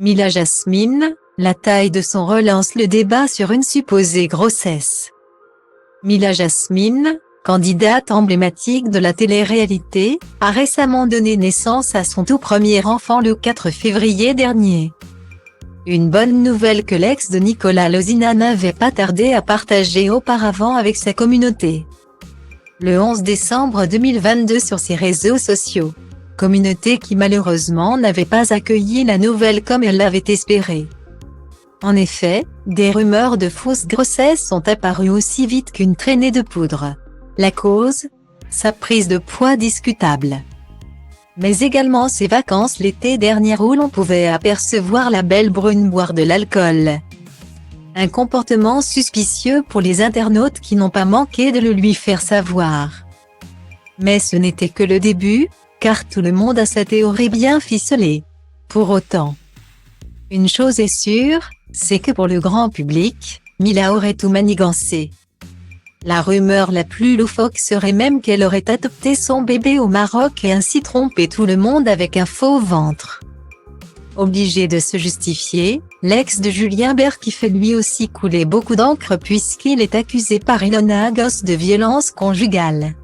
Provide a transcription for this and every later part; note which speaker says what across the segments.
Speaker 1: Mila Jasmine, la taille de son relance le débat sur une supposée grossesse. Mila Jasmine, candidate emblématique de la télé-réalité, a récemment donné naissance à son tout premier enfant le 4 février dernier. Une bonne nouvelle que l'ex de Nicolas Lozina n'avait pas tardé à partager auparavant avec sa communauté. Le 11 décembre 2022 sur ses réseaux sociaux. Communauté qui malheureusement n'avait pas accueilli la nouvelle comme elle l'avait espéré. En effet, des rumeurs de fausse grossesse sont apparues aussi vite qu'une traînée de poudre. La cause ? Sa prise de poids discutable. Mais également ses vacances l'été dernier où l'on pouvait apercevoir la belle brune boire de l'alcool. Un comportement suspicieux pour les internautes qui n'ont pas manqué de le lui faire savoir. Mais ce n'était que le début, car tout le monde a sa théorie bien ficelée. Pour autant, une chose est sûre, c'est que pour le grand public, Mila aurait tout manigancé. La rumeur la plus loufoque serait même qu'elle aurait adopté son bébé au Maroc et ainsi trompé tout le monde avec un faux ventre. Obligé de se justifier, l'ex de Julien Bert qui fait lui aussi couler beaucoup d'encre puisqu'il est accusé par Ilona Goss de violence conjugale,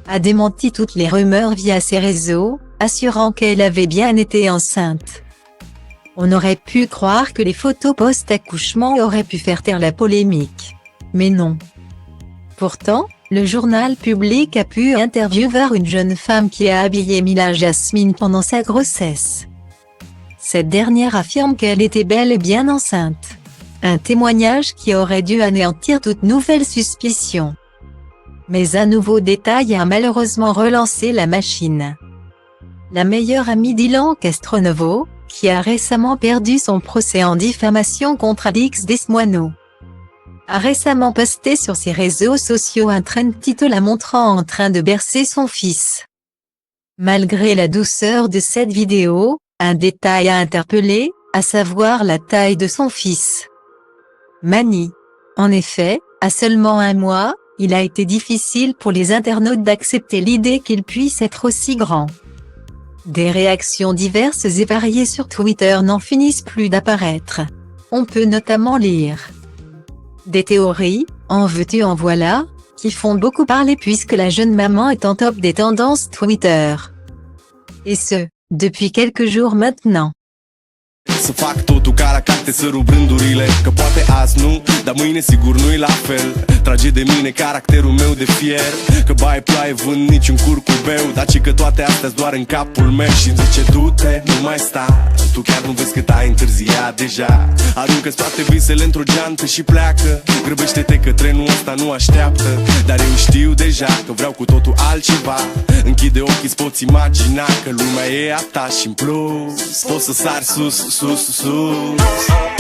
Speaker 1: a démenti toutes les rumeurs via ses réseaux, assurant qu'elle avait bien été enceinte. On aurait pu croire que les photos post-accouchement auraient pu faire taire la polémique. Mais non. Pourtant, le journal Public a pu interviewer une jeune femme qui a habillé Mila Jasmine pendant sa grossesse. Cette dernière affirme qu'elle était bel et bien enceinte. Un témoignage qui aurait dû anéantir toute nouvelle suspicion. Mais un nouveau détail a malheureusement relancé la machine. La meilleure amie d'Ilan Castronovo, qui a récemment perdu son procès en diffamation contre Alix Desmoineau, a récemment posté sur ses réseaux sociaux un trend titre la montrant en train de bercer son fils. Malgré la douceur de cette vidéo, un détail a interpellé, à savoir la taille de son fils. Mani. En effet, à seulement 1 mois, il a été difficile pour les internautes d'accepter l'idée qu'il puisse être aussi grand. Des réactions diverses et variées sur Twitter n'en finissent plus d'apparaître. On peut notamment lire des théories, en veux-tu en voilà, qui font beaucoup parler puisque la jeune maman est en top des tendances Twitter. Et ce, depuis quelques jours maintenant.
Speaker 2: Să fac totul ca la carte, să rup rândurile, că poate azi nu, dar mâine sigur nu-i la fel. Trage de mine caracterul meu de fier, că baie ploaie vând niciun curcubeu, dar ci că toate astea doar în capul meu. Și-mi zice du-te, nu mai sta, tu chiar nu vezi cât ai întârziat deja. Aruncă-ți toate visele într-o geantă și pleacă, grăbește-te că trenul ăsta nu așteaptă. Dar eu știu deja că vreau cu totul altceva, închide ochii, îți poți imagina că lumea e a ta și în plus poți să sari sus, sus, sus.